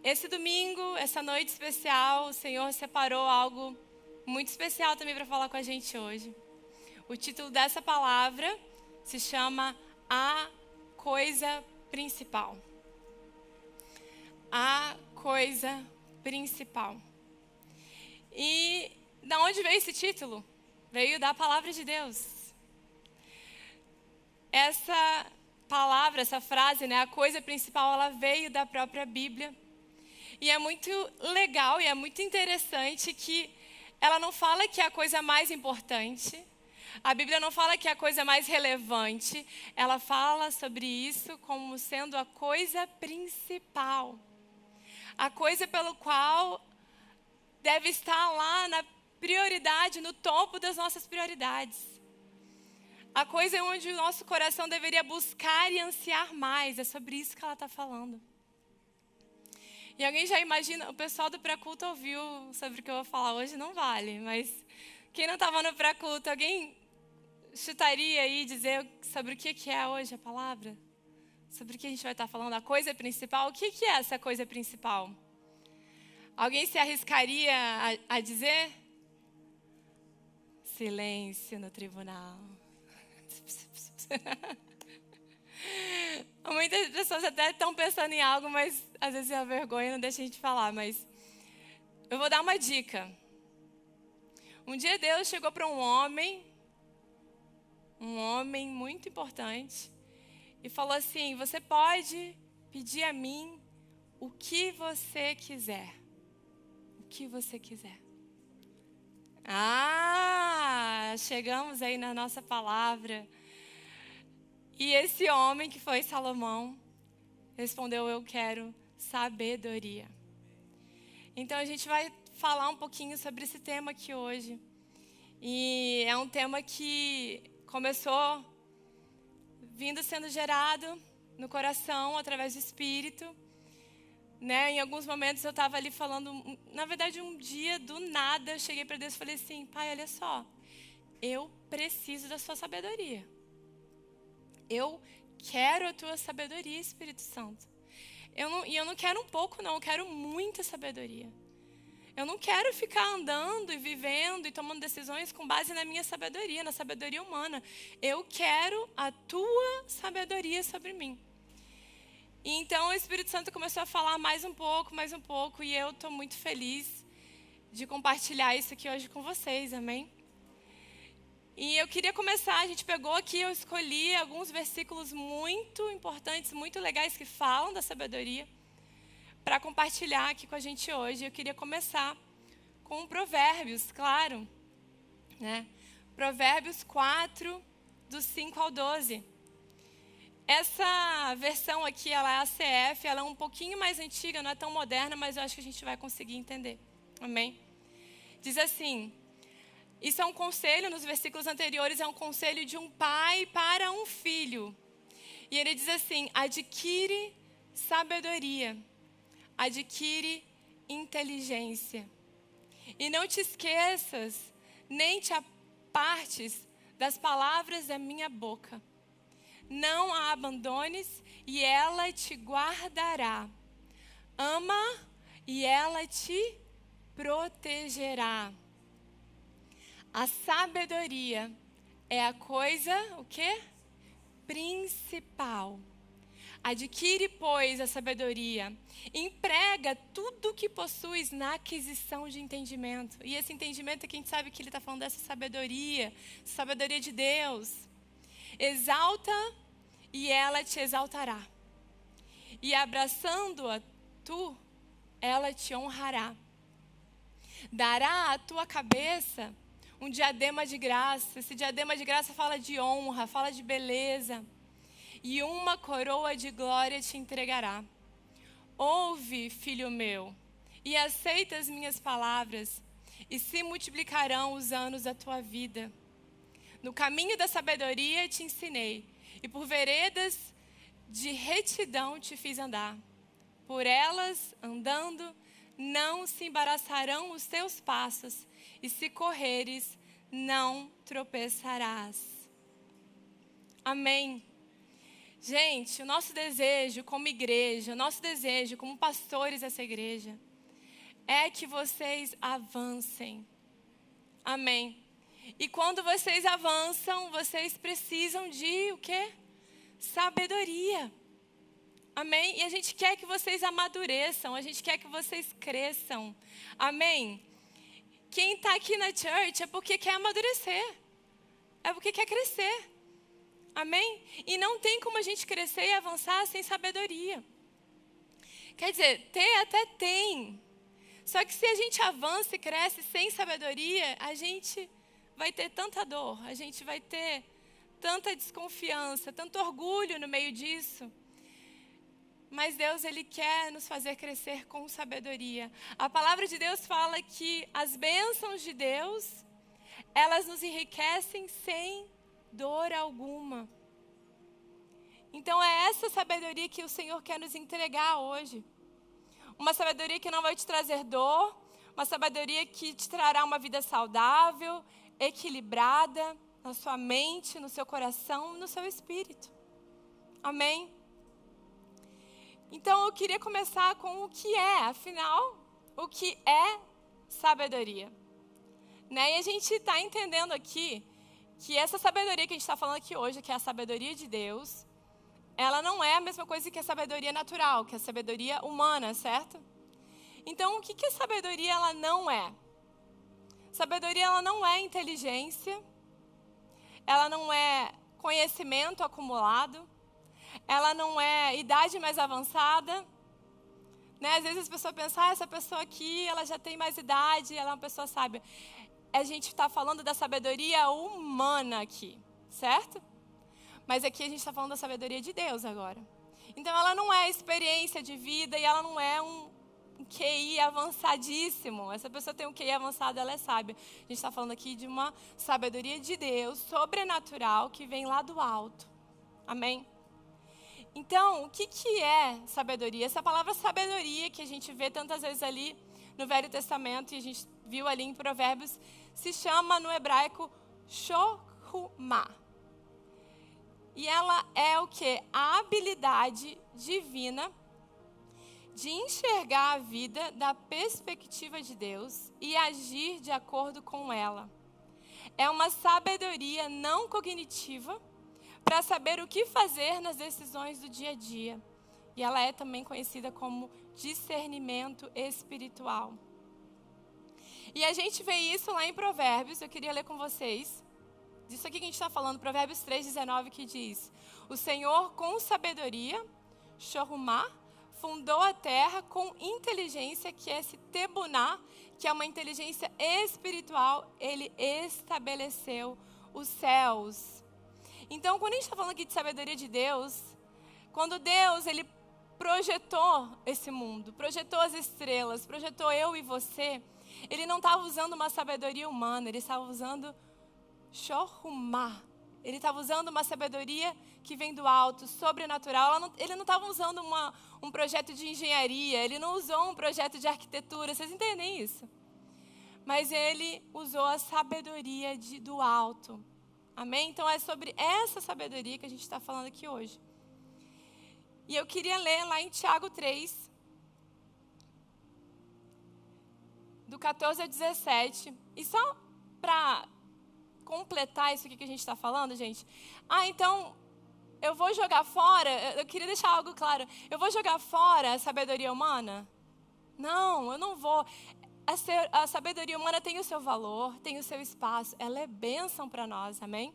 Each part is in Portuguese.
Esse domingo, essa noite especial, o Senhor separou algo muito especial também para falar com a gente hoje. O título dessa palavra se chama A Coisa Principal. A Coisa Principal. E da onde veio esse título? Veio da palavra de Deus. Essa palavra, essa frase, a coisa principal, ela veio da própria Bíblia. E é muito legal e é muito interessante que ela não fala que é a coisa mais importante. A Bíblia não fala que é a coisa mais relevante. Ela fala sobre isso como sendo a coisa principal. A coisa pelo qual deve estar lá na prioridade, no topo das nossas prioridades. A coisa onde o nosso coração deveria buscar e ansiar mais. É sobre isso que ela está falando. E alguém já imagina, o pessoal do pré-culto ouviu sobre o que eu vou falar hoje, não vale. Mas quem não estava no pré-culto, alguém chutaria aí dizer sobre o que é hoje a palavra? Sobre o que a gente vai estar falando? A coisa principal? O que é essa coisa principal? Alguém se arriscaria a dizer? Silêncio no tribunal. Muitas pessoas até estão pensando em algo, mas às vezes a vergonha não deixa a gente falar. Mas eu vou dar uma dica. Um dia Deus chegou para um homem muito importante, e falou assim: você pode pedir a mim o que você quiser. O que você quiser. Chegamos aí na nossa palavra. E esse homem, que foi Salomão, respondeu: eu quero sabedoria. Então a gente vai falar um pouquinho sobre esse tema aqui hoje. E é um tema que começou sendo gerado no coração através do Espírito. Em alguns momentos eu estava ali falando, na verdade um dia do nada eu cheguei para Deus e falei assim: Pai, olha só, eu preciso da sua sabedoria. Eu quero a tua sabedoria, Espírito Santo. Eu não quero um pouco, não. Eu quero muita sabedoria. Eu não quero ficar andando e vivendo e tomando decisões com base na minha sabedoria, na sabedoria humana. Eu quero a tua sabedoria sobre mim. E então o Espírito Santo começou a falar mais um pouco. E eu estou muito feliz de compartilhar isso aqui hoje com vocês, amém? E eu queria começar, a gente pegou aqui, eu escolhi alguns versículos muito importantes, muito legais que falam da sabedoria, para compartilhar aqui com a gente hoje. Eu queria começar com Provérbios, claro. Provérbios 4, do 5 ao 12. Essa versão aqui, ela é a CF, ela é um pouquinho mais antiga, não é tão moderna, mas eu acho que a gente vai conseguir entender. Amém? Diz assim: isso é um conselho, nos versículos anteriores, é um conselho de um pai para um filho. E ele diz assim: adquire sabedoria, adquire inteligência. E não te esqueças, nem te apartes das palavras da minha boca. Não a abandones e ela te guardará. Ama e ela te protegerá. A sabedoria é a coisa, o quê? Principal. Adquire, pois, a sabedoria. Emprega tudo o que possuis na aquisição de entendimento. E esse entendimento é que a gente sabe que ele está falando dessa sabedoria de Deus. Exalta e ela te exaltará. E abraçando-a ela te honrará. Dará à tua cabeça um diadema de graça. Esse diadema de graça fala de honra, fala de beleza. E uma coroa de glória te entregará. Ouve, filho meu, e aceita as minhas palavras, e se multiplicarão os anos da tua vida. No caminho da sabedoria te ensinei, e por veredas de retidão te fiz andar. Por elas, andando, não se embaraçarão os teus passos, e se correres, não tropeçarás. Amém. Gente, o nosso desejo como igreja, o nosso desejo como pastores dessa igreja, é que vocês avancem. Amém. E quando vocês avançam, vocês precisam de o quê? Sabedoria. Amém? E a gente quer que vocês amadureçam, a gente quer que vocês cresçam. Amém? Quem está aqui na church é porque quer amadurecer. É porque quer crescer. Amém? E não tem como a gente crescer e avançar sem sabedoria. Quer dizer, ter até tem. Só que se a gente avança e cresce sem sabedoria, a gente vai ter tanta dor, a gente vai ter tanta desconfiança, tanto orgulho no meio disso. Mas Deus, Ele quer nos fazer crescer com sabedoria. A palavra de Deus fala que as bênçãos de Deus, elas nos enriquecem sem dor alguma. Então é essa sabedoria que o Senhor quer nos entregar hoje. Uma sabedoria que não vai te trazer dor, uma sabedoria que te trará uma vida saudável, equilibrada na sua mente, no seu coração, no seu espírito. Amém? Então eu queria começar com o que é, afinal, o que é sabedoria. Né? E a gente está entendendo aqui que essa sabedoria que a gente está falando aqui hoje, que é a sabedoria de Deus, ela não é a mesma coisa que a sabedoria natural, que a sabedoria humana, certo? Então, o que a sabedoria ela não é? Sabedoria ela não é inteligência, ela não é conhecimento acumulado, ela não é idade mais avançada. Né? Às vezes as pessoas pensam, essa pessoa aqui, ela já tem mais idade, ela é uma pessoa sábia. A gente está falando da sabedoria humana aqui, certo? Mas aqui a gente está falando da sabedoria de Deus agora. Então ela não é experiência de vida e ela não é um QI avançadíssimo. Essa pessoa tem um QI avançado, ela é sábia. A gente está falando aqui de uma sabedoria de Deus, sobrenatural, que vem lá do alto. Amém? Então, o que é sabedoria? Essa palavra sabedoria que a gente vê tantas vezes ali no Velho Testamento e a gente viu ali em Provérbios, se chama no hebraico chokhmah. E ela é o quê? A habilidade divina de enxergar a vida da perspectiva de Deus e agir de acordo com ela. É uma sabedoria não cognitiva para saber o que fazer nas decisões do dia a dia. E ela é também conhecida como discernimento espiritual. E a gente vê isso lá em Provérbios, eu queria ler com vocês. Disso aqui que a gente está falando, Provérbios 3,19, que diz: o Senhor com sabedoria, chokhmah, fundou a terra com inteligência, que é esse tebuná, que é uma inteligência espiritual, ele estabeleceu os céus. Então, quando a gente está falando aqui de sabedoria de Deus, quando Deus, ele projetou esse mundo, projetou as estrelas, projetou eu e você, ele não estava usando uma sabedoria humana, ele estava usando chokhmah. Ele estava usando uma sabedoria que vem do alto, sobrenatural. Ele não estava usando um projeto de engenharia, ele não usou um projeto de arquitetura, vocês entendem isso? Mas ele usou a sabedoria do alto. Amém? Então é sobre essa sabedoria que a gente está falando aqui hoje. E eu queria ler lá em Tiago 3, do 14 ao 17. E só para completar isso aqui que a gente está falando, gente. Então, eu vou jogar fora, eu queria deixar algo claro. Eu vou jogar fora a sabedoria humana? Não, eu não vou. A sabedoria humana tem o seu valor, tem o seu espaço. Ela é bênção para nós, amém?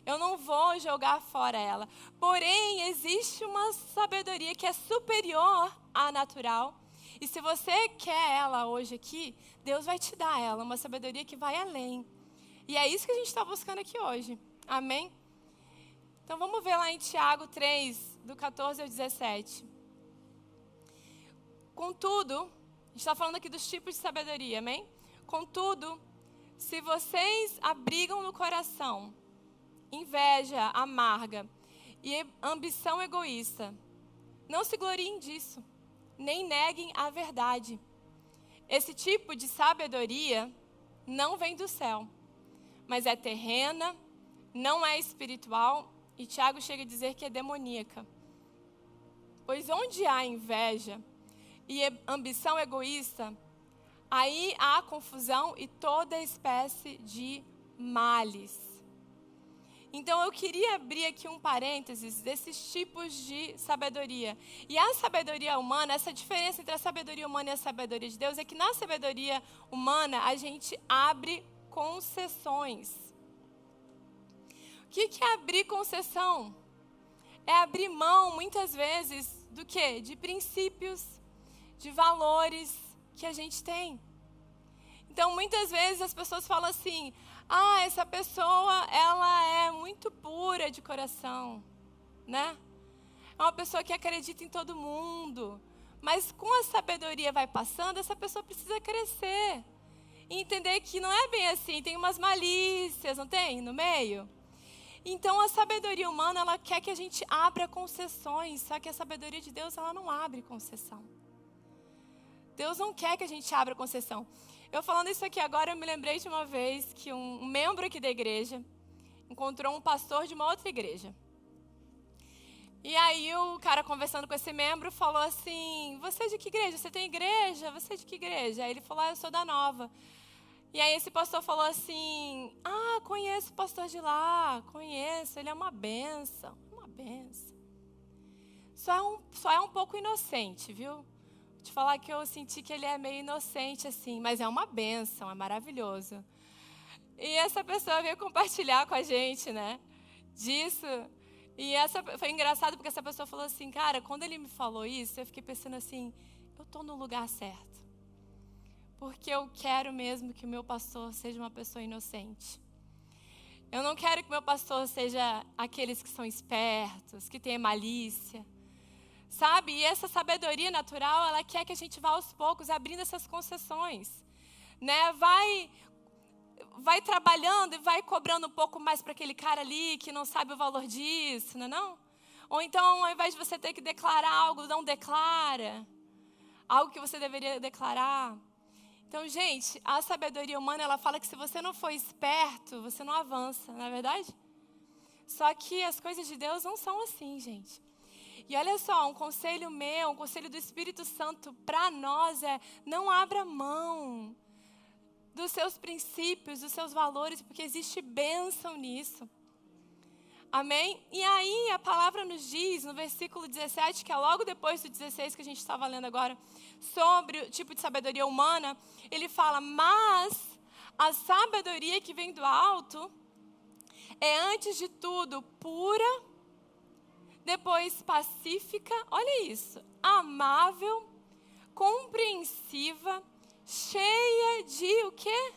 Eu não vou jogar fora ela. Porém, existe uma sabedoria que é superior à natural. E se você quer ela hoje aqui, Deus vai te dar ela, uma sabedoria que vai além. E é isso que a gente está buscando aqui hoje. Amém? Então vamos ver lá em Tiago 3, do 14 ao 17. Contudo, a gente está falando aqui dos tipos de sabedoria, amém? Contudo, se vocês abrigam no coração inveja amarga e ambição egoísta, não se gloriem disso, nem neguem a verdade. Esse tipo de sabedoria não vem do céu, mas é terrena, não é espiritual E Tiago chega a dizer que é demoníaca. Pois onde há inveja e ambição egoísta, aí há confusão e toda espécie de males. Então eu queria abrir aqui um parênteses desses tipos de sabedoria. E a sabedoria humana, essa diferença entre a sabedoria humana e a sabedoria de Deus é que na sabedoria humana a gente abre concessões. O que é abrir concessão? É abrir mão, muitas vezes, do quê? De princípios, de valores que a gente tem. Então, muitas vezes as pessoas falam assim, essa pessoa, ela é muito pura de coração, né? É uma pessoa que acredita em todo mundo. Mas com a sabedoria vai passando, essa pessoa precisa crescer. E entender que não é bem assim, tem umas malícias, não tem? No meio. Então, a sabedoria humana, ela quer que a gente abra concessões, só que a sabedoria de Deus, ela não abre concessão. Deus não quer que a gente abra concessão. Eu falando isso aqui agora, eu me lembrei de uma vez que um membro aqui da igreja encontrou um pastor de uma outra igreja. E aí o cara conversando com esse membro falou assim, você é de que igreja? Você tem igreja? Você é de que igreja? Aí ele falou, eu sou da Nova. E aí esse pastor falou assim, conheço o pastor de lá, conheço, ele é uma benção, uma benção. Só é um pouco inocente, viu? Vou te falar que eu senti que ele é meio inocente assim, mas é uma benção, é maravilhoso. E essa pessoa veio compartilhar com a gente, né, disso. E foi engraçado porque essa pessoa falou assim, cara, quando ele me falou isso, eu fiquei pensando assim, eu estou no lugar certo. Porque eu quero mesmo que o meu pastor seja uma pessoa inocente. Eu não quero que o meu pastor seja aqueles que são espertos, que têm malícia. Sabe? E essa sabedoria natural, ela quer que a gente vá aos poucos abrindo essas concessões. Né? Vai trabalhando e vai cobrando um pouco mais para aquele cara ali que não sabe o valor disso, não é não? Ou então, ao invés de você ter que declarar algo, não declara. Algo que você deveria declarar. Então, gente, a sabedoria humana, ela fala que se você não for esperto, você não avança, não é verdade? Só que as coisas de Deus não são assim, gente. E olha só, um conselho meu, um conselho do Espírito Santo para nós é, não abra mão dos seus princípios, dos seus valores, porque existe bênção nisso. Amém? E aí a palavra nos diz, no versículo 17, que é logo depois do 16 que a gente estava lendo agora, sobre o tipo de sabedoria humana, ele fala, mas a sabedoria que vem do alto é antes de tudo pura, depois pacífica, olha isso, amável, compreensiva, cheia de o quê?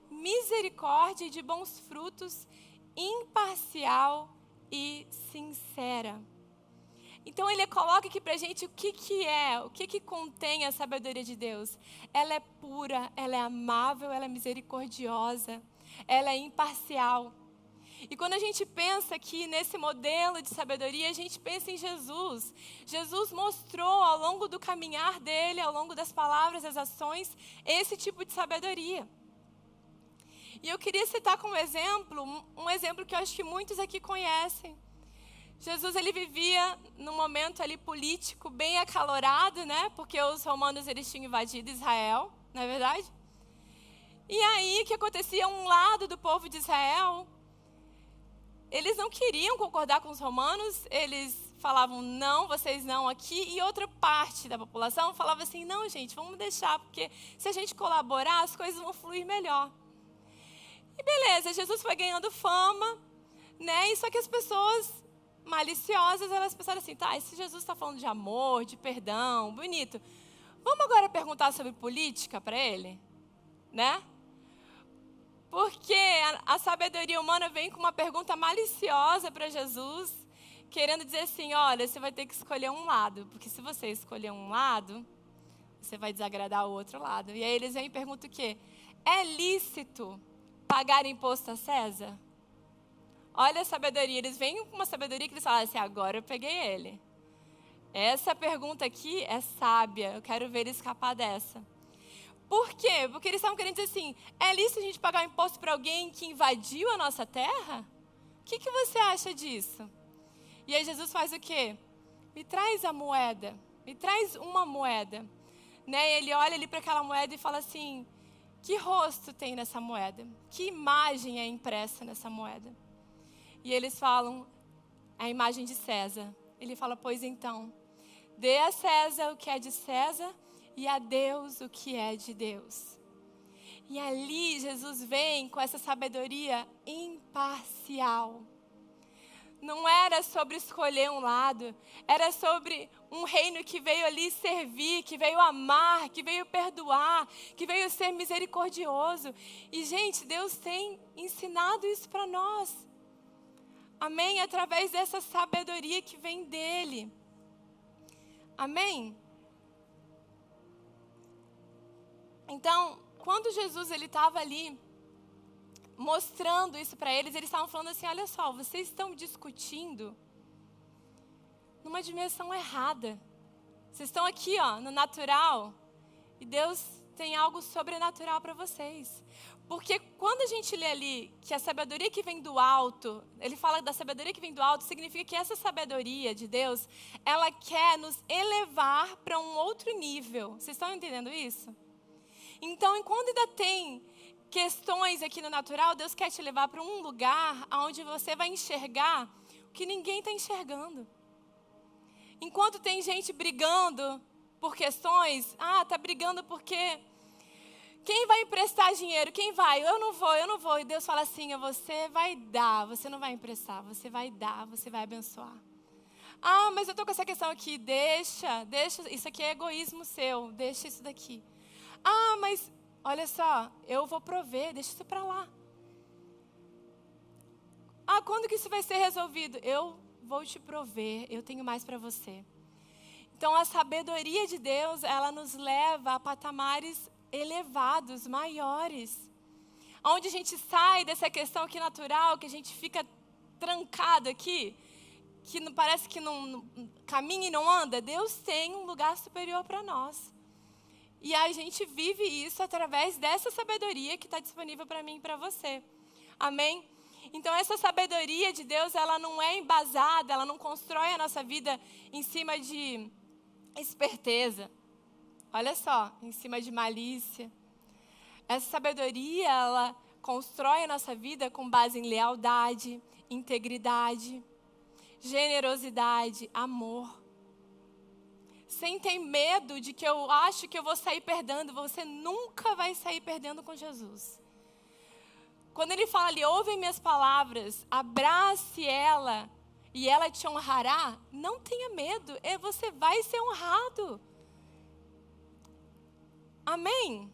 Misericórdia e de bons frutos, imparcial e sincera. Então ele coloca aqui pra gente o que contém a sabedoria de Deus. Ela é pura, ela é amável, ela é misericordiosa, ela é imparcial. E quando a gente pensa aqui nesse modelo de sabedoria, a gente pensa em Jesus. Jesus mostrou ao longo do caminhar dele, ao longo das palavras, das ações, esse tipo de sabedoria. E eu queria citar como exemplo, um exemplo que eu acho que muitos aqui conhecem. Jesus, ele vivia num momento ali político bem acalorado, né? Porque os romanos, eles tinham invadido Israel, não é verdade? E aí, o que acontecia? Um lado do povo de Israel, eles não queriam concordar com os romanos, eles falavam, não, vocês não aqui. E outra parte da população falava assim, não, gente, vamos deixar, porque se a gente colaborar, as coisas vão fluir melhor. E beleza, Jesus foi ganhando fama, né? E só que as pessoas maliciosas, elas pensaram assim, tá, esse Jesus está falando de amor, de perdão, bonito. Vamos agora perguntar sobre política para ele? Né? Porque a sabedoria humana vem com uma pergunta maliciosa para Jesus, querendo dizer assim, olha, você vai ter que escolher um lado, porque se você escolher um lado, você vai desagradar o outro lado. E aí eles vêm e perguntam o quê? É lícito pagar imposto a César? Olha a sabedoria, eles vêm com uma sabedoria que eles falam assim, agora eu peguei ele. Essa pergunta aqui é sábia, eu quero ver ele escapar dessa. Por quê? Porque eles estavam querendo dizer assim, é lícito a gente pagar um imposto para alguém que invadiu a nossa terra? que você acha disso? E aí Jesus faz o quê? Me traz a moeda, me traz uma moeda. Né? Ele olha ali para aquela moeda e fala assim, que rosto tem nessa moeda? Que imagem é impressa nessa moeda? E eles falam, a imagem de César. Ele fala, pois então, dê a César o que é de César e a Deus o que é de Deus. E ali Jesus vem com essa sabedoria imparcial. Não era sobre escolher um lado, era sobre um reino que veio ali servir, que veio amar, que veio perdoar, que veio ser misericordioso. E, gente, Deus tem ensinado isso para nós. Amém? Através dessa sabedoria que vem dele. Amém? Então, quando Jesus estava ali, mostrando isso para eles, eles estavam falando assim, olha só, vocês estão discutindo numa dimensão errada. Vocês estão aqui, ó, no natural, e Deus tem algo sobrenatural para vocês. Porque quando a gente lê ali que a sabedoria que vem do alto, ele fala da sabedoria que vem do alto, significa que essa sabedoria de Deus, ela quer nos elevar para um outro nível. Vocês estão entendendo isso? Então, enquanto ainda tem questões aqui no natural, Deus quer te levar para um lugar onde você vai enxergar o que ninguém está enxergando. Enquanto tem gente brigando por questões, tá brigando porque quem vai emprestar dinheiro? Quem vai? Eu não vou. E Deus fala assim, você vai dar, você não vai emprestar, você vai dar, você vai abençoar. Mas eu estou com essa questão aqui, deixa, isso aqui é egoísmo seu, deixa isso daqui. Mas olha só, eu vou prover, deixa isso para lá. Quando que isso vai ser resolvido? Eu vou te prover, eu tenho mais para você. Então, a sabedoria de Deus, ela nos leva a patamares elevados, maiores. Onde a gente sai dessa questão aqui natural, que a gente fica trancado aqui, que não, parece que não caminha e não anda. Deus tem um lugar superior para nós. E a gente vive isso através dessa sabedoria que está disponível para mim e para você. Amém? Então, essa sabedoria de Deus, ela não é embasada, ela não constrói a nossa vida em cima de esperteza. Olha só, em cima de malícia. Essa sabedoria, ela constrói a nossa vida com base em lealdade, integridade, generosidade, amor. Sem ter medo de que eu acho que eu vou sair perdendo. Você nunca vai sair perdendo com Jesus. Quando ele fala ali, ouve minhas palavras, abrace ela e ela te honrará, não tenha medo, você vai ser honrado. Amém?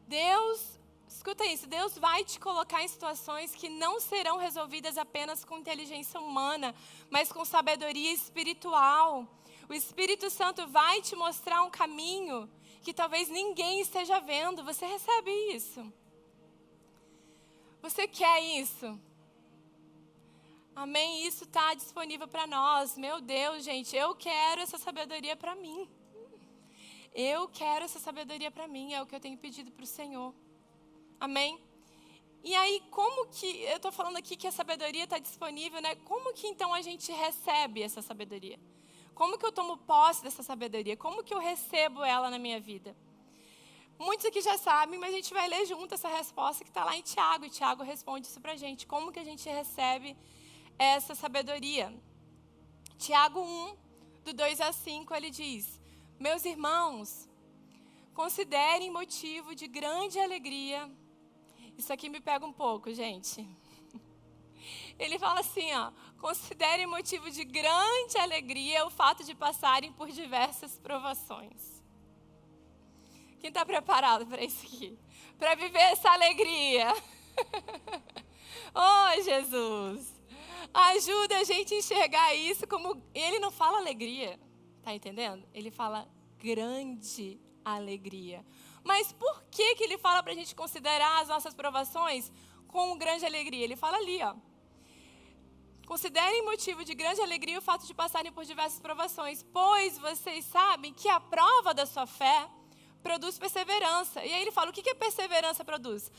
Deus, escuta isso, Deus vai te colocar em situações que não serão resolvidas apenas com inteligência humana, mas com sabedoria espiritual. O Espírito Santo vai te mostrar um caminho que talvez ninguém esteja vendo. Você recebe isso? Você quer isso? Amém? Isso está disponível para nós. Meu Deus, gente, eu quero essa sabedoria para mim. Eu quero essa sabedoria para mim, é o que eu tenho pedido para o Senhor. Amém? E aí, como que, eu estou falando aqui que a sabedoria está disponível, né? Como que então a gente recebe essa sabedoria? Como que eu tomo posse dessa sabedoria? Como que eu recebo ela na minha vida? Muitos aqui já sabem, mas a gente vai ler junto essa resposta que está lá em Tiago. E Tiago responde isso para a gente. Como que a gente recebe essa sabedoria? Tiago 1, do 2 a 5, ele diz: meus irmãos, considerem motivo de grande alegria. Isso aqui me pega um pouco, gente. Ele fala assim, considerem motivo de grande alegria o fato de passarem por diversas provações. Quem está preparado para isso aqui? Para viver essa alegria? Oh, Jesus! Ajuda a gente a enxergar isso como... Ele não fala alegria, tá entendendo? Ele fala grande alegria. Mas por que ele fala para a gente considerar as nossas provações com grande alegria? Ele fala ali, considerem motivo de grande alegria o fato de passarem por diversas provações, pois vocês sabem que a prova da sua fé produz perseverança. E aí ele fala, o que a perseverança produz?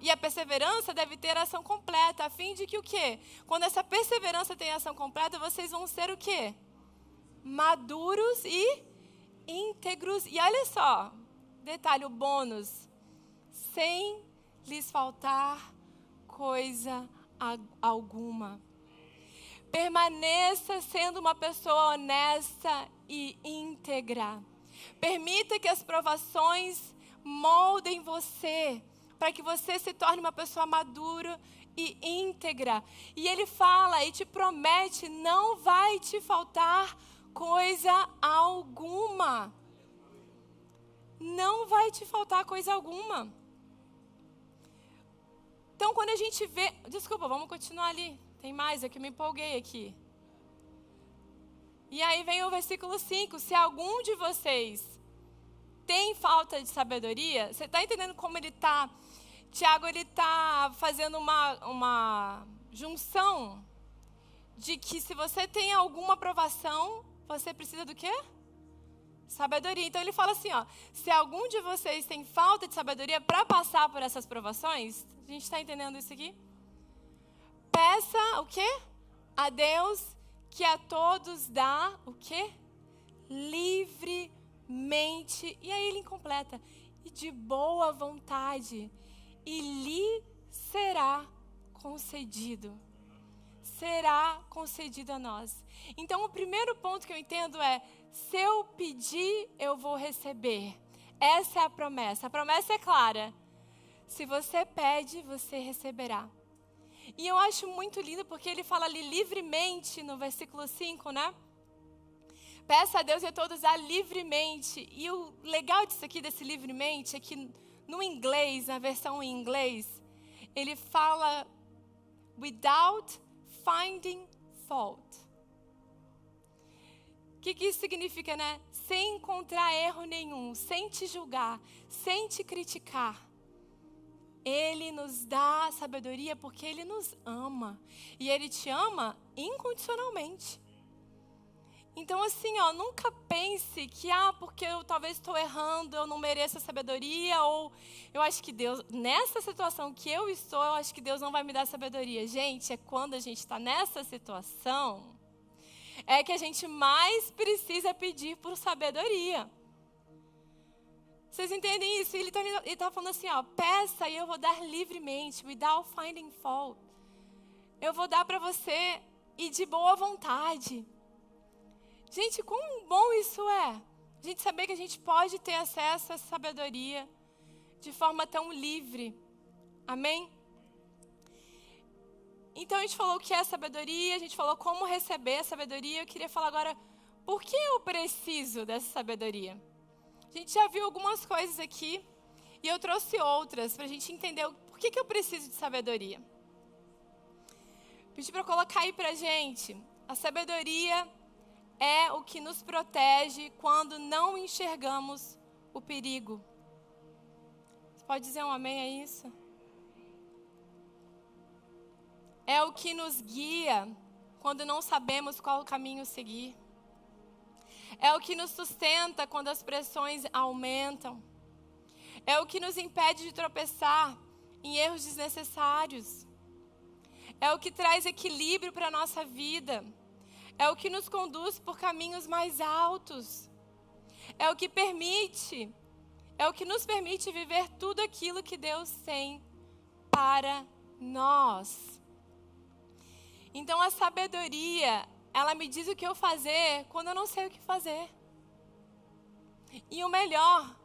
E a perseverança deve ter ação completa, a fim de que o quê? Quando essa perseverança tem ação completa, vocês vão ser o quê? Maduros e íntegros. E olha só, detalhe, o bônus. Sem lhes faltar coisa alguma. Permaneça sendo uma pessoa honesta e íntegra. Permita que as provações moldem você, para que você se torne uma pessoa madura e íntegra. E ele fala e te promete, não vai te faltar coisa alguma. Não vai te faltar coisa alguma. Então, quando a gente vê... Desculpa, vamos continuar ali. Tem mais, é que eu me empolguei aqui. E aí vem o versículo 5. Se algum de vocês tem falta de sabedoria, você está entendendo como ele está... Tiago, ele está fazendo uma junção de que se você tem alguma provação, você precisa do quê? Sabedoria. Então ele fala assim, ó, se algum de vocês tem falta de sabedoria para passar por essas provações, a gente está entendendo isso aqui? Peça o quê? A Deus, que a todos dá o quê? Livremente. E aí ele completa. E de boa vontade. E lhe será concedido. Será concedido a nós. Então o primeiro ponto que eu entendo é, se eu pedir, eu vou receber. Essa é a promessa. A promessa é clara. Se você pede, você receberá. E eu acho muito lindo porque ele fala ali livremente no versículo 5, né? Peça a Deus e a todos a livremente. E o legal disso aqui, desse livremente, é que no inglês, na versão em inglês, ele fala without finding fault. O que isso significa, né? Sem encontrar erro nenhum, sem te julgar, sem te criticar. Ele nos dá sabedoria porque Ele nos ama. E Ele te ama incondicionalmente. Então assim, ó, nunca pense que, porque eu talvez estou errando, eu não mereço a sabedoria, ou eu acho que Deus, nessa situação que eu estou, eu acho que Deus não vai me dar sabedoria. Gente, é quando a gente está nessa situação, é que a gente mais precisa pedir por sabedoria. Vocês entendem isso? Ele está falando assim, ó, peça e eu vou dar livremente, without finding fault. Eu vou dar para você e de boa vontade. Gente, quão bom isso é. A gente saber que a gente pode ter acesso a essa sabedoria de forma tão livre. Amém? Então a gente falou o que é sabedoria, a gente falou como receber a sabedoria. Eu queria falar agora, por que eu preciso dessa sabedoria? A gente já viu algumas coisas aqui e eu trouxe outras para a gente entender por que eu preciso de sabedoria. Pedi para colocar aí para a gente. A sabedoria é o que nos protege quando não enxergamos o perigo. Você pode dizer um amém a isso? É o que nos guia quando não sabemos qual caminho seguir. É o que nos sustenta quando as pressões aumentam. É o que nos impede de tropeçar em erros desnecessários. É o que traz equilíbrio para a nossa vida. É o que nos conduz por caminhos mais altos. É o que nos permite viver tudo aquilo que Deus tem para nós. Então a sabedoria, ela me diz o que eu fazer quando eu não sei o que fazer. E o melhor,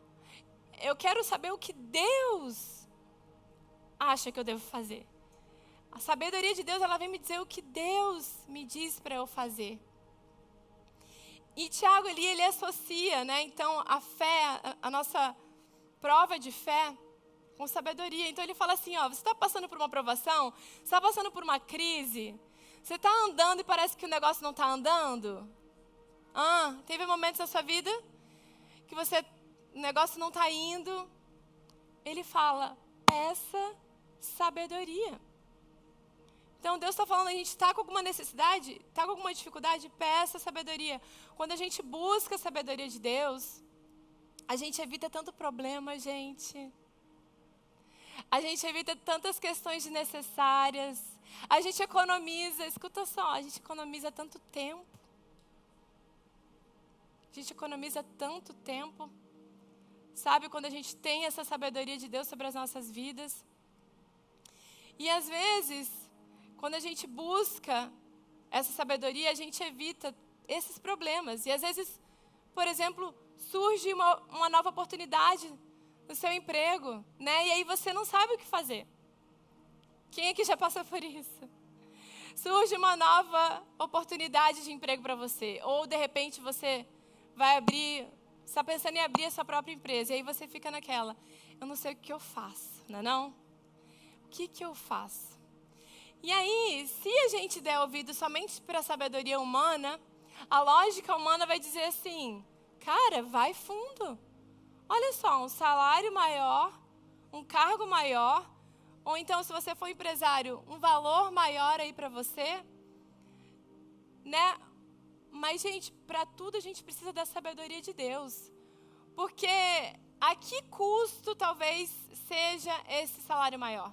eu quero saber o que Deus acha que eu devo fazer. A sabedoria de Deus, ela vem me dizer o que Deus me diz para eu fazer. E Tiago ali, ele associa, né? Então, a fé, a nossa prova de fé com sabedoria. Então, ele fala assim, ó, você está passando por uma provação? Você está passando por uma crise? Você está andando e parece que o negócio não está andando? Teve momentos na sua vida que o negócio não está indo? Ele fala, peça sabedoria. Então, Deus está falando, a gente está com alguma necessidade, está com alguma dificuldade, peça sabedoria. Quando a gente busca a sabedoria de Deus, A gente evita tanto problema, gente. A gente evita tantas questões desnecessárias. A gente economiza, escuta só, a gente economiza tanto tempo. A gente economiza tanto tempo. Sabe, quando a gente tem essa sabedoria de Deus sobre as nossas vidas. E às vezes, quando a gente busca essa sabedoria, a gente evita esses problemas. E às vezes, por exemplo, surge uma nova oportunidade no seu emprego, né? E aí você não sabe o que fazer. Quem aqui já passou por isso? Surge uma nova oportunidade de emprego para você. Ou, de repente, você vai está pensando em abrir a sua própria empresa. E aí você fica naquela, eu não sei o que eu faço, não é não? O que eu faço? E aí, se a gente der ouvido somente para a sabedoria humana, a lógica humana vai dizer assim, cara, vai fundo. Olha só, um salário maior, um cargo maior, ou então, se você for empresário, um valor maior aí para você, né? Mas, gente, para tudo a gente precisa da sabedoria de Deus. Porque a que custo talvez seja esse salário maior?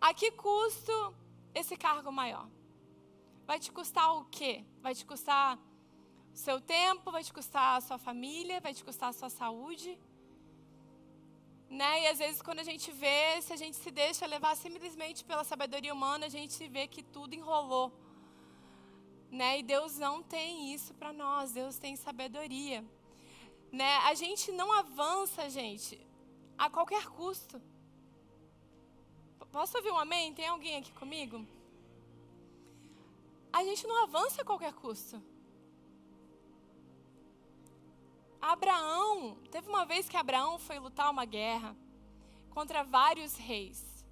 A que custo esse cargo maior? Vai te custar o quê? Vai te custar o seu tempo, vai te custar a sua família, vai te custar a sua saúde? Né? E às vezes quando a gente vê, se a gente se deixa levar simplesmente pela sabedoria humana, a gente vê que tudo enrolou. Né? E Deus não tem isso para nós, Deus tem sabedoria. Né? A gente não avança, gente, a qualquer custo. Posso ouvir um amém? Tem alguém aqui comigo? A gente não avança a qualquer custo. Abraão, teve uma vez que Abraão foi lutar uma guerra contra vários reis.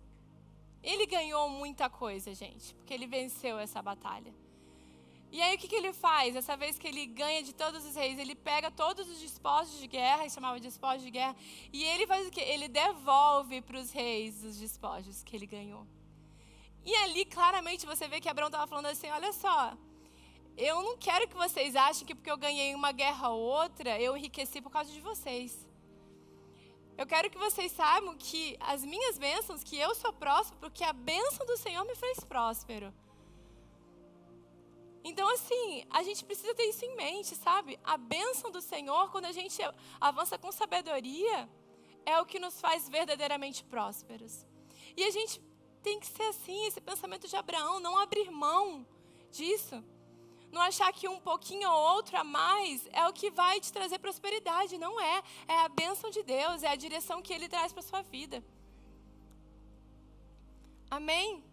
Ele ganhou muita coisa, gente, porque ele venceu essa batalha. E aí o que ele faz? Essa vez que ele ganha de todos os reis, ele pega todos os despojos de guerra, chamava de despojos de guerra, e ele faz o quê? Ele devolve para os reis os despojos que ele ganhou. E ali claramente você vê que Abraão estava falando assim, olha só, eu não quero que vocês achem que porque eu ganhei uma guerra ou outra, eu enriqueci por causa de vocês. Eu quero que vocês saibam que as minhas bênçãos, que eu sou próspero, porque a bênção do Senhor me fez próspero. Então, assim, a gente precisa ter isso em mente, sabe? A bênção do Senhor, quando a gente avança com sabedoria, é o que nos faz verdadeiramente prósperos. E a gente tem que ser assim, esse pensamento de Abraão, não abrir mão disso. Não achar que um pouquinho ou outro a mais é o que vai te trazer prosperidade. Não é. É a bênção de Deus, é a direção que Ele traz para a sua vida. Amém?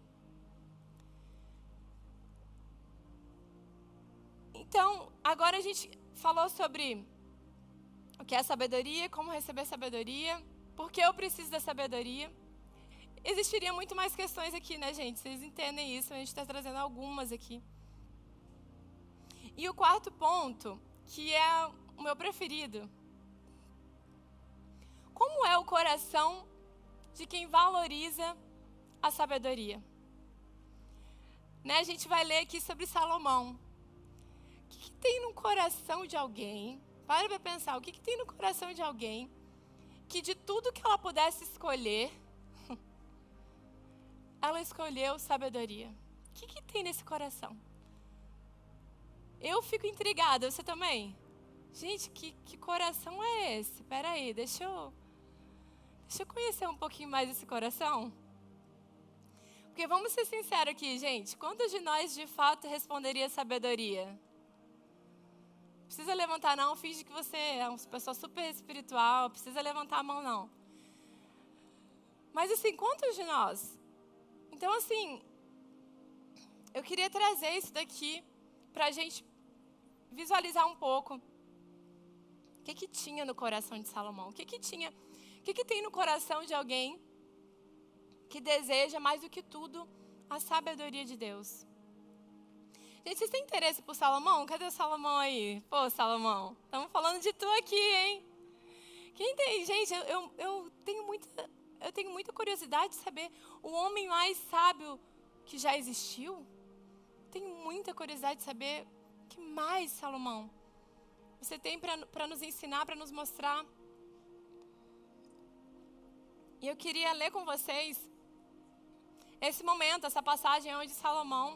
Então, agora a gente falou sobre o que é sabedoria, como receber sabedoria, por que eu preciso da sabedoria. Existiria muito mais questões aqui, né, gente? Vocês entendem isso, a gente está trazendo algumas aqui. E o quarto ponto, que é o meu preferido. Como é o coração de quem valoriza a sabedoria? Né, a gente vai ler aqui sobre Salomão. O que tem no coração de alguém? Para pensar, o que tem no coração de alguém que de tudo que ela pudesse escolher, ela escolheu sabedoria? O que tem nesse coração? Eu fico intrigada, você também? Gente, que coração é esse? Espera aí, deixa eu conhecer um pouquinho mais esse coração. Porque vamos ser sinceros aqui, gente. Quantos de nós de fato responderia sabedoria? Precisa levantar não, finge que você é uma pessoa super espiritual, precisa levantar a mão não. Mas assim, quantos de nós? Então assim, eu queria trazer isso daqui para a gente visualizar um pouco o que tinha no coração de Salomão. O que tem no coração de alguém que deseja mais do que tudo a sabedoria de Deus? Gente, vocês têm interesse por Salomão? Cadê o Salomão aí? Pô, Salomão, estamos falando de tu aqui, hein? Quem tem? Gente, eu tenho muita curiosidade de saber o homem mais sábio que já existiu. Tenho muita curiosidade de saber o que mais, Salomão, você tem para nos ensinar, para nos mostrar. E eu queria ler com vocês esse momento, essa passagem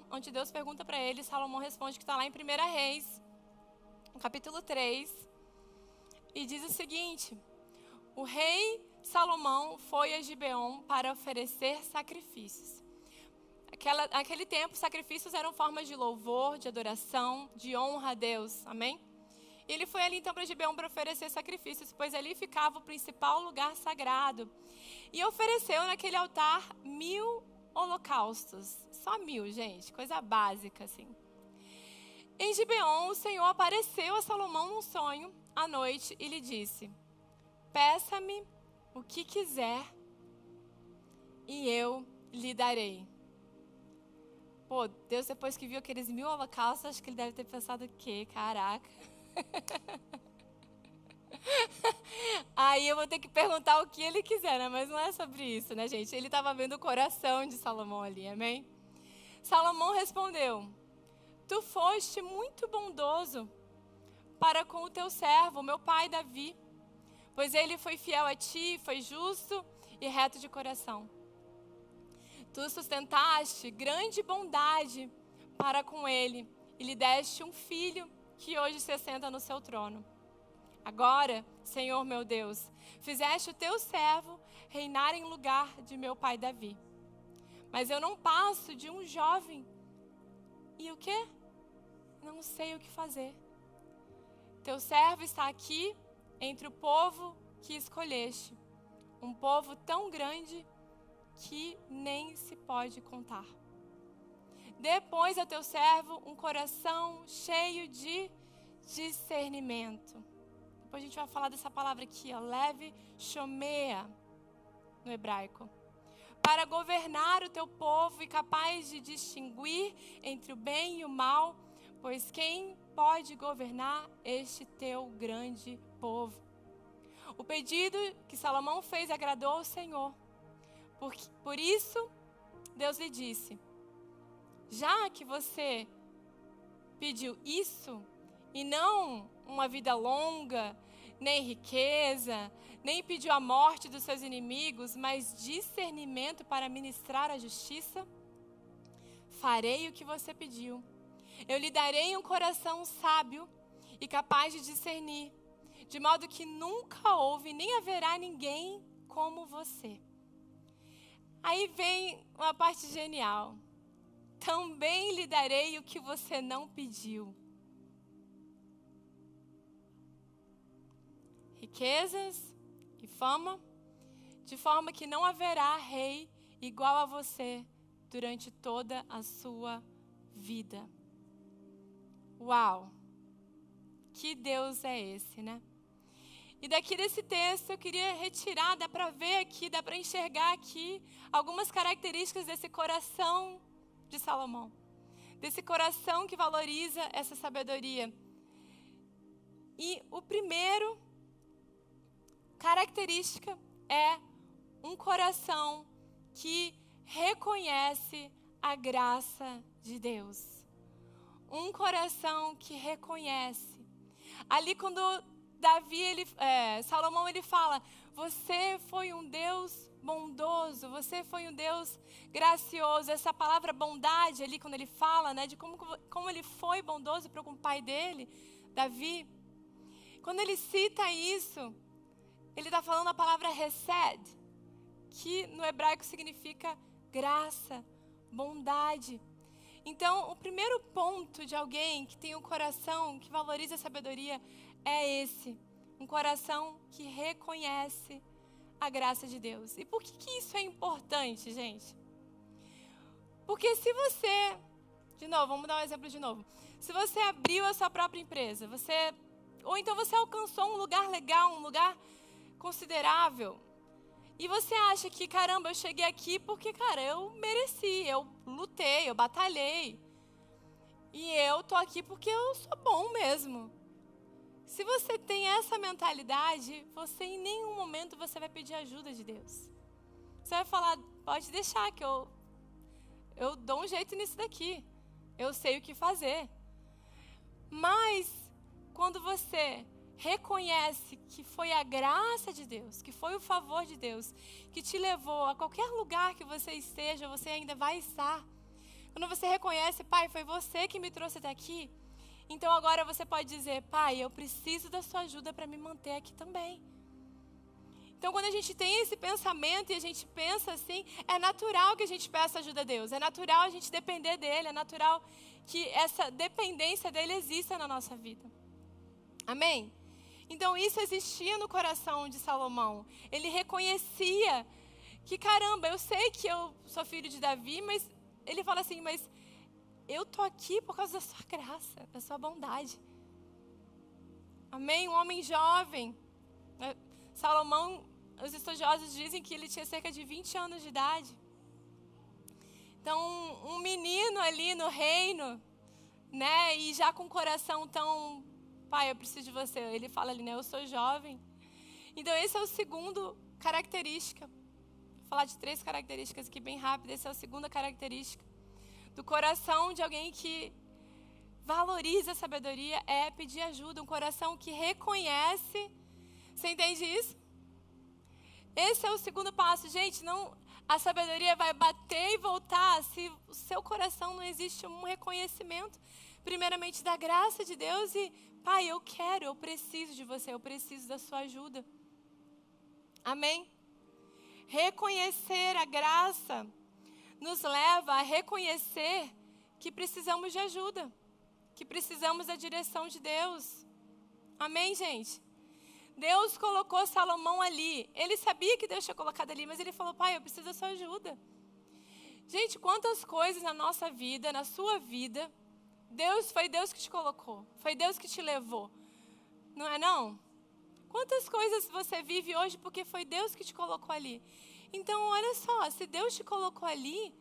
onde Deus pergunta para ele, Salomão responde, que está lá em 1 Reis, no capítulo 3, e diz o seguinte: o rei Salomão foi a Gibeon para oferecer sacrifícios. Naquele tempo, sacrifícios eram formas de louvor, de adoração, de honra a Deus, amém? E ele foi ali então para Gibeon para oferecer sacrifícios, pois ali ficava o principal lugar sagrado. E ofereceu naquele altar 1000 holocaustos. Só 1000, gente, coisa básica assim. Em Gibeon, o Senhor apareceu a Salomão num sonho à noite e lhe disse: peça-me o que quiser e eu lhe darei. Pô, Deus, depois que viu aqueles 1000 holocaustos, acho que ele deve ter pensado o quê? Caraca. Aí eu vou ter que perguntar o que ele quiser, né? Mas não é sobre isso, né, gente? Ele estava vendo o coração de Salomão ali, amém? Salomão respondeu: tu foste muito bondoso para com o teu servo, meu pai Davi, pois ele foi fiel a ti, foi justo e reto de coração. Tu sustentaste grande bondade para com ele e lhe deste um filho que hoje se assenta no seu trono. Agora, Senhor meu Deus, fizeste o teu servo reinar em lugar de meu pai Davi. Mas eu não passo de um jovem. E o quê? Não sei o que fazer. Teu servo está aqui entre o povo que escolheste, um povo tão grande que nem se pode contar. Depois a teu servo um coração cheio de discernimento. Depois a gente vai falar dessa palavra aqui, ó, leve shomea, no hebraico. Para governar o teu povo e capaz de distinguir entre o bem e o mal, pois quem pode governar este teu grande povo? O pedido que Salomão fez agradou ao Senhor. Por isso, Deus lhe disse: já que você pediu isso, e não uma vida longa, nem riqueza, nem pediu a morte dos seus inimigos, mas discernimento para ministrar a justiça, farei o que você pediu. Eu lhe darei um coração sábio e capaz de discernir, de modo que nunca houve nem haverá ninguém como você. Aí vem uma parte genial. Também lhe darei o que você não pediu. Riquezas e fama, de forma que não haverá rei igual a você durante toda a sua vida. Uau! Que Deus é esse, né? E daqui desse texto eu queria retirar, dá para ver aqui, dá para enxergar aqui algumas características desse coração de Salomão. Desse coração que valoriza essa sabedoria. E o primeiro característica é um coração que reconhece a graça de Deus. Um coração que reconhece. Ali quando Salomão ele fala: você foi um Deus bondoso, você foi um Deus gracioso. Essa palavra bondade ali, quando ele fala, né, de como ele foi bondoso para com o pai dele, Davi. Quando ele cita isso, ele está falando a palavra hesed, que no hebraico significa graça, bondade. Então, o primeiro ponto de alguém que tem um coração que valoriza a sabedoria é esse. Um coração que reconhece a graça de Deus. E por que isso é importante, gente? Porque se você, de novo, vamos dar um exemplo de novo. Se você abriu a sua própria empresa, ou então você alcançou um lugar legal, um lugar considerável, e você acha que, caramba, eu cheguei aqui porque, cara, eu mereci, eu lutei, eu batalhei. E eu tô aqui porque eu sou bom mesmo. Se você tem essa mentalidade, você em nenhum momento você vai pedir ajuda de Deus. Você vai falar: pode deixar que eu dou um jeito nisso daqui. Eu sei o que fazer. Mas, quando você reconhece que foi a graça de Deus, que foi o favor de Deus, que te levou a qualquer lugar que você esteja, você ainda vai estar. Quando você reconhece, Pai, foi você que me trouxe até aqui, então agora você pode dizer, Pai, eu preciso da sua ajuda para me manter aqui também. Então quando a gente tem esse pensamento e a gente pensa assim, é natural que a gente peça ajuda a Deus, é natural a gente depender dEle, é natural que essa dependência dEle exista na nossa vida. Amém? Então isso existia no coração de Salomão. Ele reconhecia que, caramba, eu sei que eu sou filho de Davi, mas ele fala assim, mas eu tô aqui por causa da sua graça, da sua bondade. Amém? Um homem jovem. Salomão, os estudiosos dizem que ele tinha cerca de 20 anos de idade. Então, um menino ali no reino, né? E já com o coração tão, Pai, eu preciso de você. Ele fala ali, né? Eu sou jovem. Então, esse é o segundo característica. Vou falar de 3 características aqui bem rápido. Essa é a segunda característica do coração de alguém que valoriza a sabedoria, é pedir ajuda. Um coração que reconhece. Você entende isso? Esse é o segundo passo. Gente, não, a sabedoria vai bater e voltar se o seu coração não existe um reconhecimento, primeiramente da graça de Deus e, Pai, eu preciso de você, eu preciso da sua ajuda. Amém? Reconhecer a graça nos leva a reconhecer que precisamos de ajuda, que precisamos da direção de Deus. Amém, gente? Deus colocou Salomão ali. Ele sabia que Deus tinha colocado ali, mas ele falou, Pai, eu preciso da sua ajuda. Gente, quantas coisas na nossa vida, na sua vida, foi Deus que te colocou, foi Deus que te levou. Não é não? Quantas coisas você vive hoje porque foi Deus que te colocou ali. Então, olha só, se Deus te colocou ali,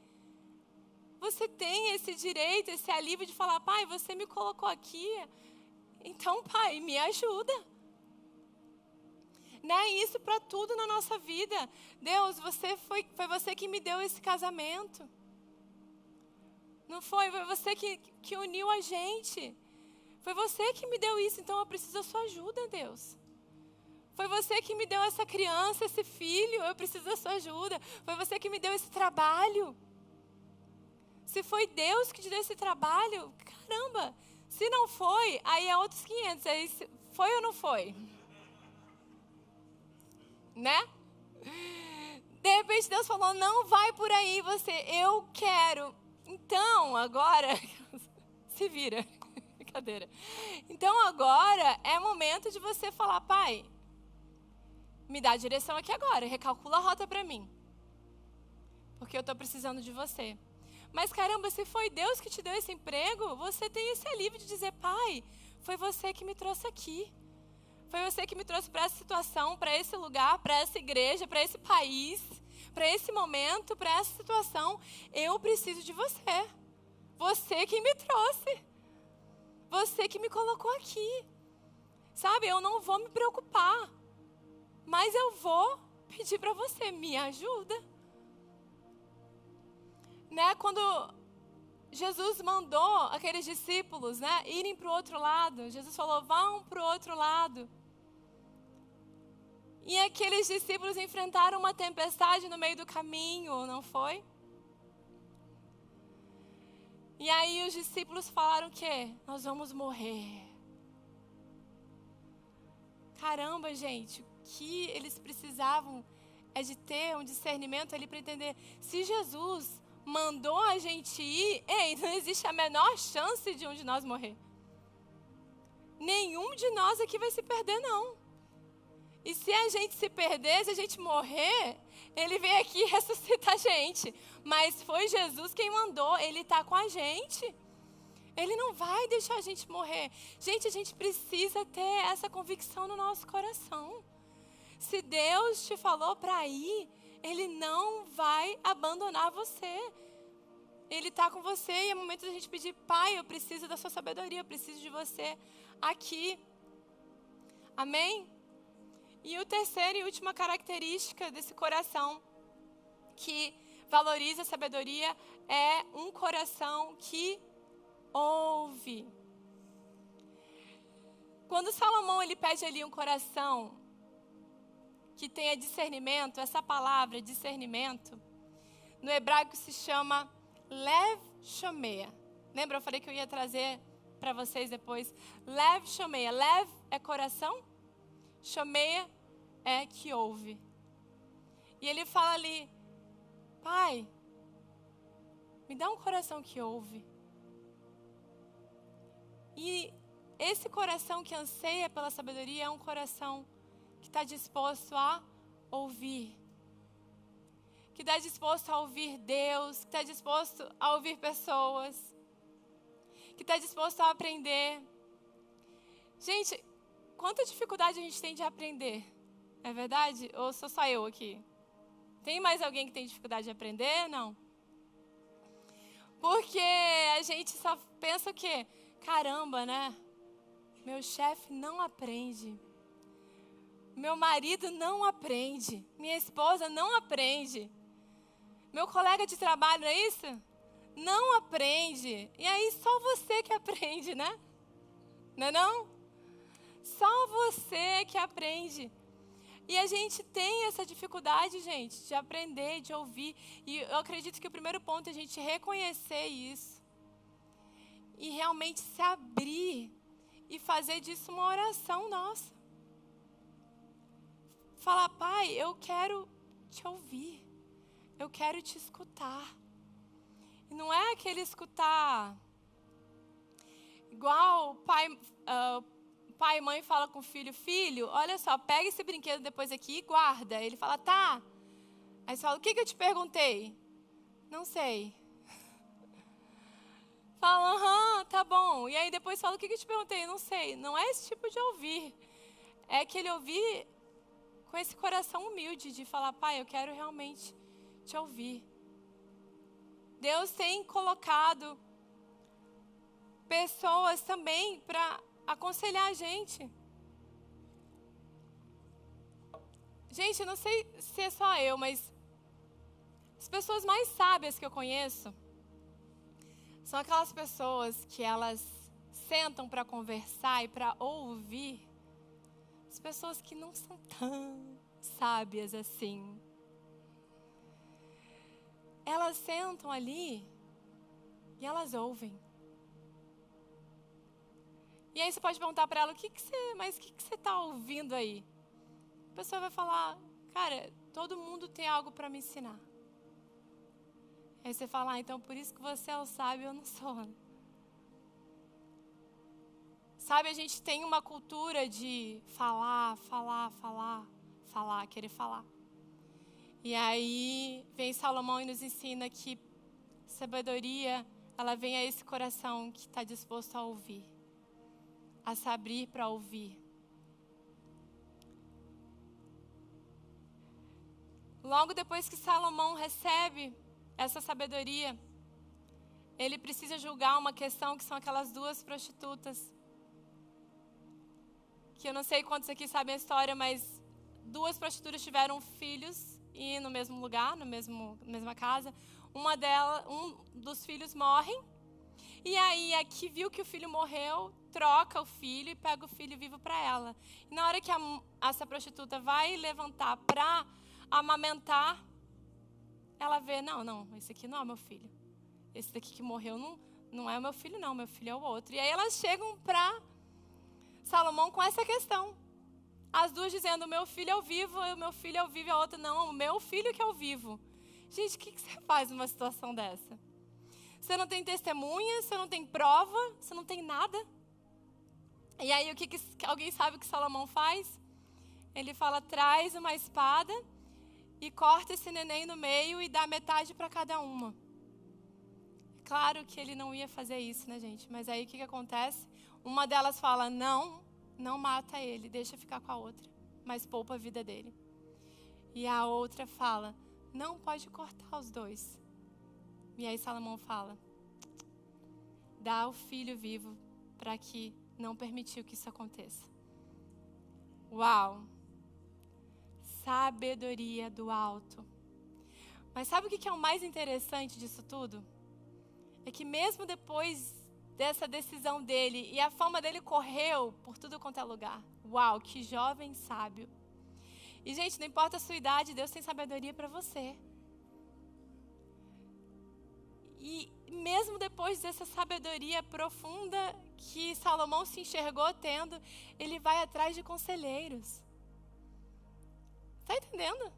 você tem esse direito, esse alívio de falar, Pai, você me colocou aqui, então, Pai, me ajuda. Né? Isso para tudo na nossa vida. Deus, foi você que me deu esse casamento. Não foi? Foi você que uniu a gente. Foi você que me deu isso, então eu preciso da sua ajuda, Deus. Foi você que me deu essa criança, esse filho, eu preciso da sua ajuda. Foi você que me deu esse trabalho. Se foi Deus que te deu esse trabalho, caramba. Se não foi, aí é outros 500. Aí foi ou não foi? Né? De repente Deus falou, não vai por aí você, eu quero. Então agora, se vira, brincadeira. Então agora é momento de você falar, Pai, me dá a direção aqui agora, recalcula a rota para mim. Porque eu estou precisando de você. Mas caramba, se foi Deus que te deu esse emprego, você tem esse alívio de dizer, Pai, foi você que me trouxe aqui. Foi você que me trouxe para essa situação, para esse lugar, para essa igreja, para esse país, para esse momento, para essa situação. Eu preciso de você. Você que me trouxe. Você que me colocou aqui. Sabe, eu não vou me preocupar. Mas eu vou pedir para você, me ajuda. Né? Quando Jesus mandou aqueles discípulos, né, irem para o outro lado, Jesus falou, vão para o outro lado. E aqueles discípulos enfrentaram uma tempestade no meio do caminho, não foi? E aí os discípulos falaram o quê? Nós vamos morrer. Caramba, gente, o que eles precisavam é de ter um discernimento ali para entender. Se Jesus mandou a gente ir, não existe a menor chance de um de nós morrer. Nenhum de nós aqui vai se perder, não. E se a gente se perder, se a gente morrer, Ele vem aqui e ressuscita a gente. Mas foi Jesus quem mandou, Ele está com a gente. Ele não vai deixar a gente morrer. Gente, a gente precisa ter essa convicção no nosso coração. Se Deus te falou para ir, Ele não vai abandonar você. Ele está com você e é momento da gente pedir, Pai, eu preciso da sua sabedoria, eu preciso de você aqui. Amém? E a terceira e última característica desse coração que valoriza a sabedoria é um coração que ouve. Quando Salomão ele pede ali um coração que tenha discernimento, essa palavra discernimento, no hebraico se chama lev shomeia. Lembra, eu falei que eu ia trazer para vocês depois. Lev shomeia. Lev é coração, shomeia é que ouve. E ele fala ali, Pai, me dá um coração que ouve. E esse coração que anseia pela sabedoria é um coração que está disposto a ouvir. Que está disposto a ouvir Deus, que está disposto a ouvir pessoas, que está disposto a aprender. Gente, quanta dificuldade a gente tem de aprender? É verdade? Ou sou só eu aqui? Tem mais alguém que tem dificuldade de aprender? Não. Porque a gente só pensa o quê? Caramba, né? Meu chefe não aprende. Meu marido não aprende. Minha esposa não aprende. Meu colega de trabalho, não é isso? Não aprende. E aí só você que aprende, né? Não é não? Só você que aprende. E a gente tem essa dificuldade, gente, de aprender, de ouvir. E eu acredito que o primeiro ponto é a gente reconhecer isso. E realmente se abrir e fazer disso uma oração nossa. Falar, Pai, eu quero te ouvir. Eu quero te escutar. E não é aquele escutar igual pai e mãe fala com o filho, filho, olha só, pega esse brinquedo depois aqui e guarda. Ele fala, tá. Aí você fala, o que eu te perguntei? Não sei. Fala, aham, tá bom. E aí depois fala, o que eu te perguntei? Não sei. Não é esse tipo de ouvir. É aquele ouvir com esse coração humilde de falar, Pai, eu quero realmente te ouvir. Deus tem colocado pessoas também para aconselhar a gente. Gente, eu não sei se é só eu, mas as pessoas mais sábias que eu conheço são aquelas pessoas que elas sentam para conversar e para ouvir. As pessoas que não são tão sábias assim. Elas sentam ali e elas ouvem. E aí você pode perguntar para ela, o que você está ouvindo aí? A pessoa vai falar, cara, todo mundo tem algo para me ensinar. Aí você fala, então por isso que você é o sábio, eu não sou. Sabe, a gente tem uma cultura de falar, querer falar. E aí vem Salomão e nos ensina que sabedoria, ela vem a esse coração que está disposto a ouvir. A se abrir para ouvir. Logo depois que Salomão recebe essa sabedoria, ele precisa julgar uma questão que são aquelas duas prostitutas. Que eu não sei quantos aqui sabem a história, mas duas prostitutas tiveram filhos e no mesmo lugar, na mesma casa. Um dos filhos morre. E aí a que viu que o filho morreu, troca o filho e pega o filho vivo para ela. E na hora que essa prostituta vai levantar para amamentar, ela vê, não, esse aqui não é meu filho. Esse daqui que morreu não é o meu filho não, meu filho é o outro. E aí elas chegam para Salomão com essa questão. As duas dizendo, o meu filho é o vivo, o meu filho é o vivo, e a outra, não, o meu filho que é o vivo. Gente, o que você faz numa situação dessa? Você não tem testemunha, você não tem prova, você não tem nada. E aí o que alguém sabe o que Salomão faz? Ele fala, traz uma espada e corta esse neném no meio e dá metade para cada uma. Claro que ele não ia fazer isso, né, gente? Mas aí o que acontece? Uma delas fala, não mata ele, deixa ficar com a outra, mas poupa a vida dele. E a outra fala, não pode cortar os dois. E aí Salomão fala, dá o filho vivo para que não permitiu que isso aconteça. Uau! Sabedoria do alto. Mas sabe o que é o mais interessante disso tudo? É que mesmo depois dessa decisão dele. E a fama dele correu por tudo quanto é lugar. Uau, que jovem sábio. E, gente, não importa a sua idade, Deus tem sabedoria para você. E mesmo depois dessa sabedoria profunda que Salomão se enxergou tendo, ele vai atrás de conselheiros. Está entendendo?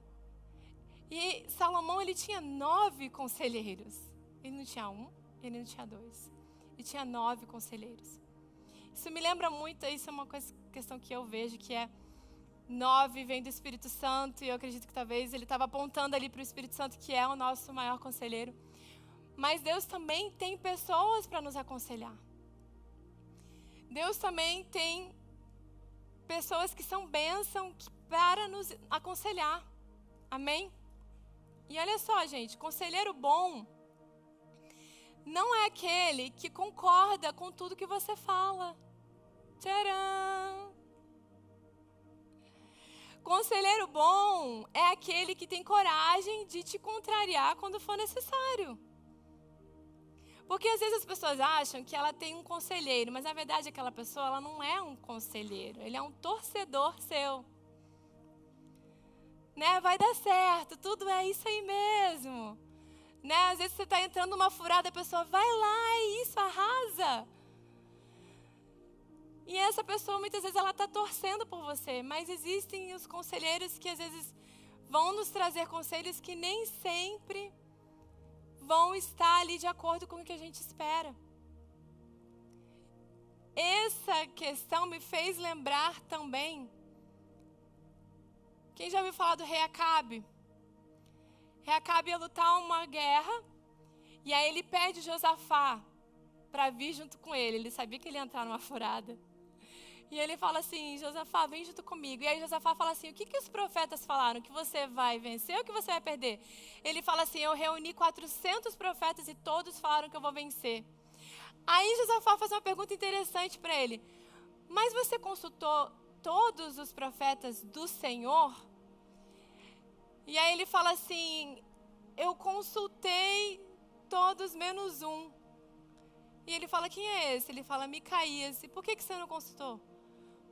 E Salomão, ele tinha 9 conselheiros. Ele não tinha 1, ele não tinha 2. Ele tinha 9 conselheiros. Isso me lembra muito, isso é uma questão que eu vejo, que é 9 vem do Espírito Santo, e eu acredito que talvez ele estava apontando ali para o Espírito Santo, que é o nosso maior conselheiro. Mas Deus também tem pessoas para nos aconselhar. Deus também tem pessoas que são bênção para nos aconselhar. Amém? E olha só, gente, conselheiro bom não é aquele que concorda com tudo que você fala. Tcharam! Conselheiro bom é aquele que tem coragem de te contrariar quando for necessário. Porque às vezes as pessoas acham que ela tem um conselheiro, mas na verdade aquela pessoa ela não é um conselheiro, ele é um torcedor seu. Né? Vai dar certo, tudo é isso aí mesmo. Né? Às vezes você está entrando numa furada, a pessoa vai lá, é isso, arrasa. E essa pessoa, muitas vezes, ela está torcendo por você. Mas existem os conselheiros que, às vezes, vão nos trazer conselhos que nem sempre vão estar ali de acordo com o que a gente espera. Essa questão me fez lembrar também. Quem já ouviu falar do rei Acabe? Rei Acabe ia lutar uma guerra. E aí ele pede Josafá para vir junto com ele. Ele sabia que ele ia entrar numa furada. E ele fala assim, Josafá, vem junto comigo. E aí Josafá fala assim, o que os profetas falaram? Que você vai vencer ou que você vai perder? Ele fala assim, eu reuni 400 profetas e todos falaram que eu vou vencer. Aí Josafá faz uma pergunta interessante para ele. Mas você consultou todos os profetas do Senhor? E aí ele fala assim, eu consultei todos menos um. E ele fala, quem é esse? Ele fala, Micaías. E por que você não consultou?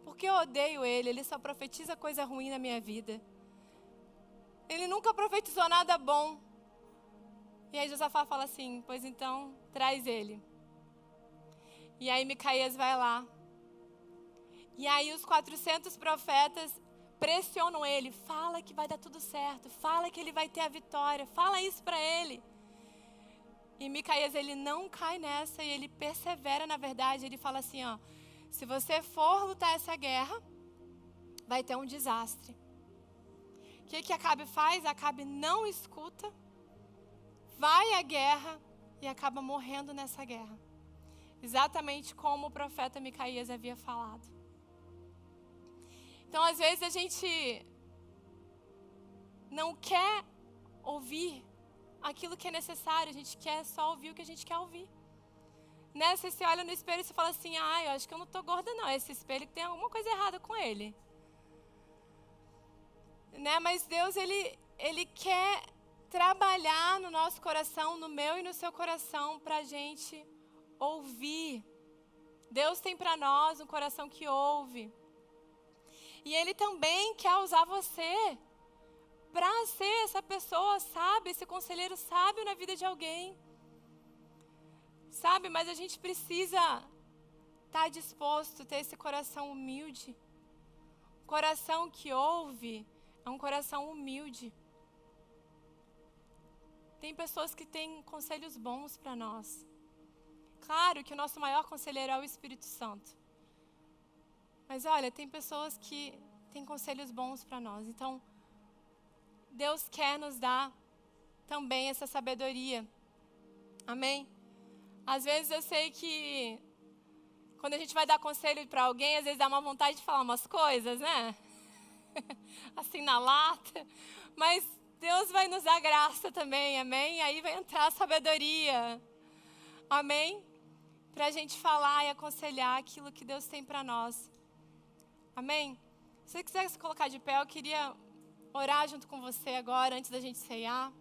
Porque eu odeio ele só profetiza coisa ruim na minha vida. Ele nunca profetizou nada bom. E aí Josafá fala assim, pois então, traz ele. E aí Micaías vai lá. E aí os 400 profetas pressionam ele. Fala que vai dar tudo certo. Fala que ele vai ter a vitória. Fala isso para ele. E Micaías, ele não cai nessa e ele persevera, na verdade. Ele fala assim, ó, se você for lutar essa guerra, vai ter um desastre. O que Acabe faz? Acabe não escuta, vai à guerra e acaba morrendo nessa guerra. Exatamente como o profeta Micaías havia falado. Então, às vezes, a gente não quer ouvir aquilo que é necessário, a gente quer só ouvir o que a gente quer ouvir. Né? Você olha no espelho e você fala assim, eu acho que eu não estou gorda não, esse espelho tem alguma coisa errada com ele. Né? Mas Deus, ele quer trabalhar no nosso coração, no meu e no seu coração, para a gente ouvir. Deus tem para nós um coração que ouve. E Ele também quer usar você para ser essa pessoa sábia, esse conselheiro sábio na vida de alguém. Sabe, mas a gente precisa estar disposto a ter esse coração humilde. Um coração que ouve é um coração humilde. Tem pessoas que têm conselhos bons para nós. Claro que o nosso maior conselheiro é o Espírito Santo. Mas olha, tem pessoas que têm conselhos bons para nós. Então, Deus quer nos dar também essa sabedoria. Amém? Às vezes eu sei que quando a gente vai dar conselho para alguém, às vezes dá uma vontade de falar umas coisas, né? Assim na lata. Mas Deus vai nos dar graça também, amém? E aí vai entrar a sabedoria. Amém? Para a gente falar e aconselhar aquilo que Deus tem para nós. Amém? Se você quiser se colocar de pé, eu queria orar junto com você agora, antes da gente ceiar.